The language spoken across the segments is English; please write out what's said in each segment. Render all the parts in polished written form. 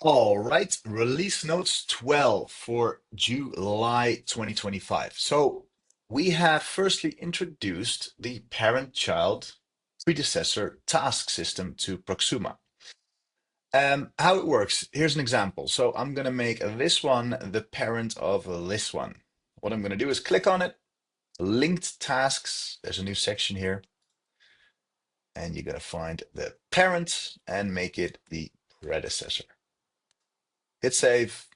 All right, release notes 12 for July 2025. So we have firstly introduced the parent-child predecessor task system to Proxuma. How it works, here's an example. So I'm going to make this one the parent of this one. What I'm going to do is click on it, linked tasks. There's a new section here, and you're going to find the parent and make it the predecessor. Hit save.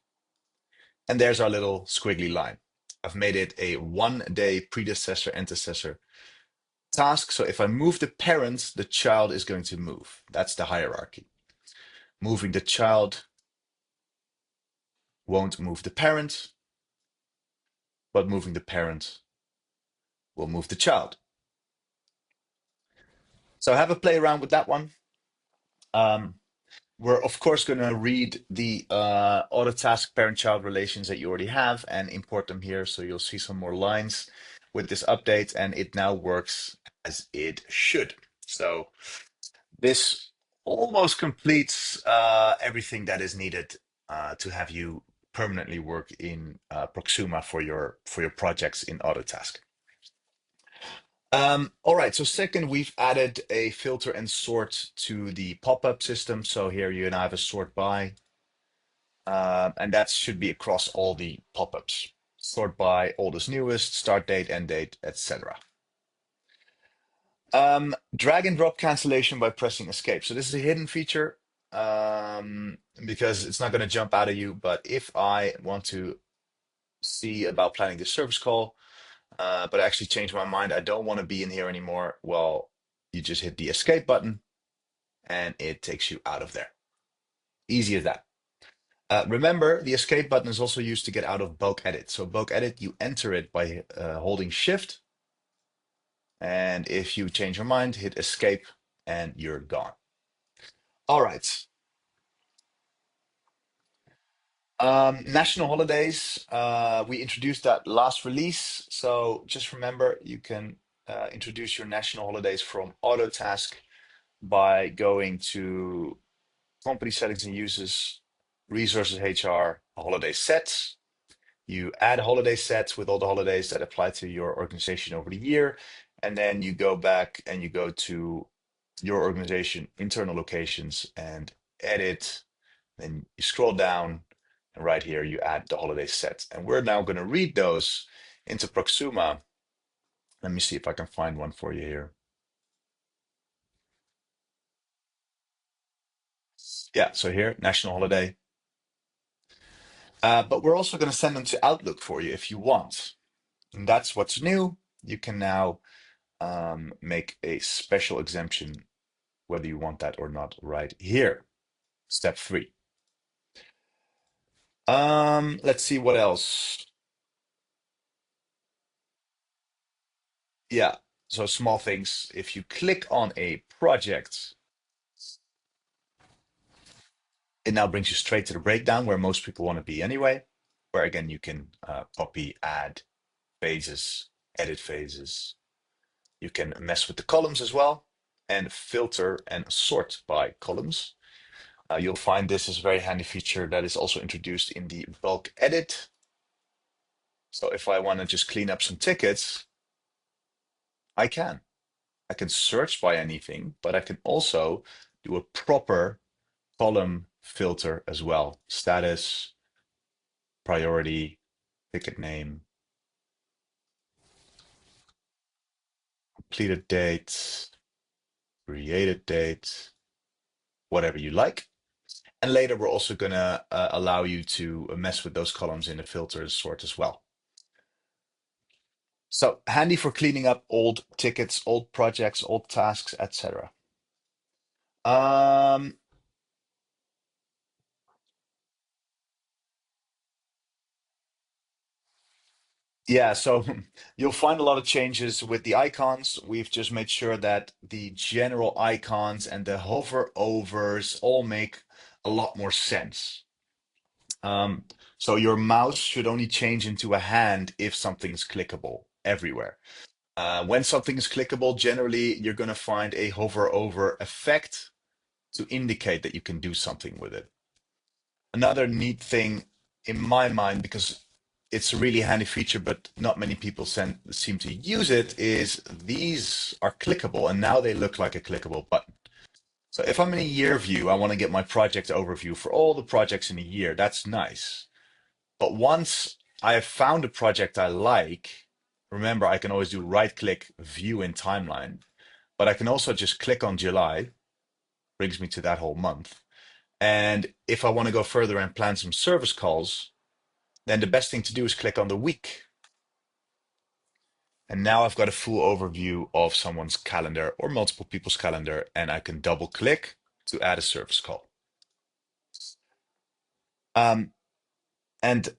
And there's our little squiggly line. I've made it a 1 day predecessor antecessor task. So if I move the parent, the child is going to move. That's the hierarchy. Moving the child won't move the parent, but moving the parent will move the child. So have a play around with that one. Um, we're of course going to read the auto task parent-child relations that you already have and import them here. So you'll see some more lines with this update, and it now works as it should. So this almost completes everything that is needed to have you permanently work in Proxuma for your projects in Autotask. All right, so second, we've added a filter and sort to the pop-up system. So here you and I have a sort by, and that should be across all the pop-ups. Sort by oldest, newest, start date, end date, etc. Drag and drop cancellation by pressing escape. So this is a hidden feature because it's not going to jump out at you. But if I want to see about planning this service call, but I actually changed my mind, I don't want to be in here anymore. Well, you just hit the escape button and it takes you out of there. Easy as that. Remember, the escape button is also used to get out of bulk edit. So bulk edit, you enter it by holding shift. And if you change your mind, hit escape and you're gone. All right. National holidays. We introduced that last release. So just remember, you can introduce your national holidays from Autotask by going to company settings and uses, resources, HR, holiday sets. You add holiday sets with all the holidays that apply to your organization over the year. And then you go back and you go to your organization, internal locations, and edit. Then you scroll down, and right here you add the holiday set. And we're now going to read those into Proxuma. Let me see if I can find one for you here. Yeah, so here, national holiday. But we're also going to send them to Outlook for you if you want. And that's what's new. You can now make a special exemption, whether you want that or not, right here. Step 3. Let's see what else. Yeah, so small things. If you click on a project, it now brings you straight to the breakdown where most people want to be anyway, where again you can copy, add phases, edit phases. You can mess with the columns as well and filter and sort by columns. You'll find this is a very handy feature that is also introduced in the bulk edit. So if I want to just clean up some tickets, I can. I can search by anything, but I can also do a proper column filter as well. Status, priority, ticket name, completed date, created date, whatever you like. And later we're also going to allow you to mess with those columns in the filter and sort as well. So handy for cleaning up old tickets, old projects, old tasks, etc. Um, yeah, so you'll find a lot of changes with the icons. We've just made sure that the general icons and the hover overs all make a lot more sense. Um, so your mouse should only change into a hand if something is clickable everywhere. When something is clickable, generally you're going to find a hover over effect to indicate that you can do something with it. Another neat thing in my mind, because it's a really handy feature, but not many people seem to use it, is these are clickable and now they look like a clickable button. So if I'm in a year view, I want to get my project overview for all the projects in a year. That's nice. But once I have found a project I like, remember, I can always do right click, view in timeline, but I can also just click on July, brings me to that whole month. And if I want to go further and plan some service calls, then the best thing to do is click on the week. And now I've got a full overview of someone's calendar or multiple people's calendar, and I can double click to add a service call. Um, and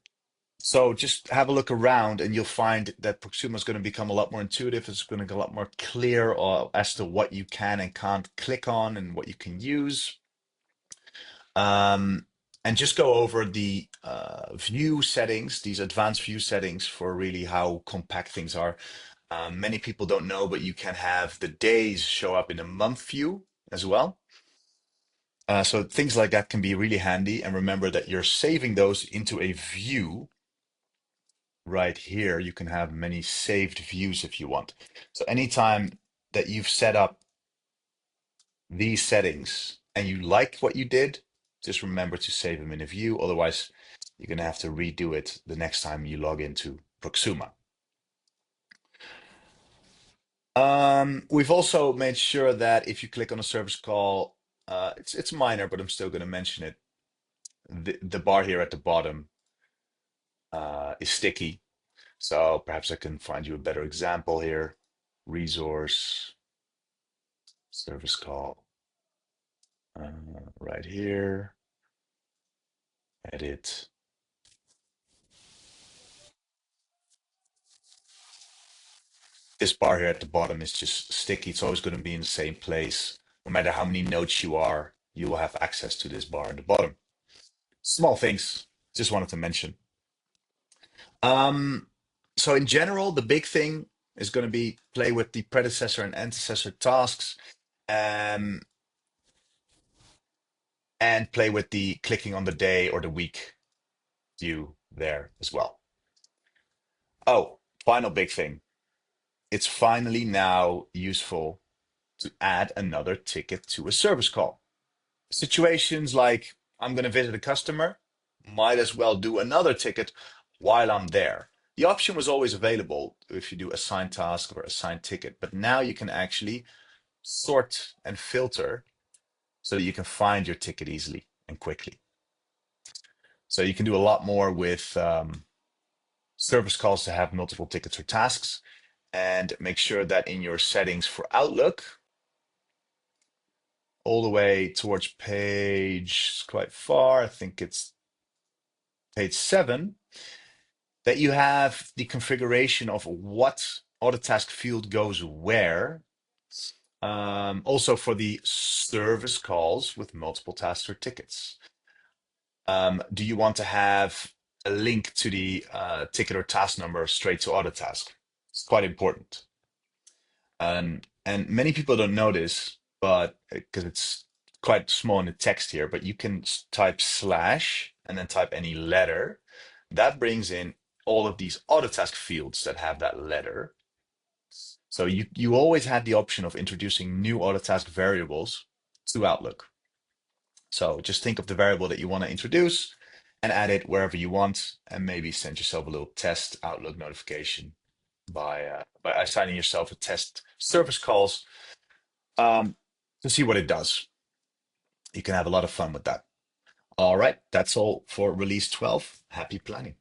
so just have a look around and you'll find that Proxuma is going to become a lot more intuitive. It's going to get a lot more clear as to what you can and can't click on and what you can use. Um, and just go over the view settings, these advanced view settings for really how compact things are. Many people don't know, but you can have the days show up in a month view as well. So things like that can be really handy. And remember that you're saving those into a view right here. You can have many saved views if you want. So anytime that you've set up these settings and you like what you did, just remember to save them in a view. Otherwise, you're going to have to redo it the next time you log into Proxuma. We've also made sure that if you click on a service call, it's minor, but I'm still going to mention it. The bar here at the bottom is sticky. So perhaps I can find you a better example here. Resource, service call, right here, edit. This bar here at the bottom is just sticky. It's always going to be in the same place. No matter how many nodes you are, you will have access to this bar at the bottom. Small things, just wanted to mention. Um, so in general, the big thing is going to be play with the predecessor and antecessor tasks, um, and play with the clicking on the day or the week view there as well. Oh, final big thing. It's finally now useful to add another ticket to a service call. Situations like I'm going to visit a customer, might as well do another ticket while I'm there. The option was always available if you do assign task or assign ticket, but now you can actually sort and filter so that you can find your ticket easily and quickly. So you can do a lot more with service calls to have multiple tickets or tasks, and make sure that in your settings for Outlook, all the way towards page quite far, I think it's page 7, that you have the configuration of what autotask field goes where. Also for the service calls with multiple tasks or tickets. Do you want to have a link to the ticket or task number straight to Autotask? It's quite important. And many people don't notice, but because it's quite small in the text here, but you can type slash and then type any letter. That brings in all of these Autotask fields that have that letter. So you always had the option of introducing new Autotask variables to Outlook. So just think of the variable that you want to introduce and add it wherever you want, and maybe send yourself a little test Outlook notification by assigning yourself a test service calls to see what it does. You can have a lot of fun with that. All right, that's all for release 12. Happy planning.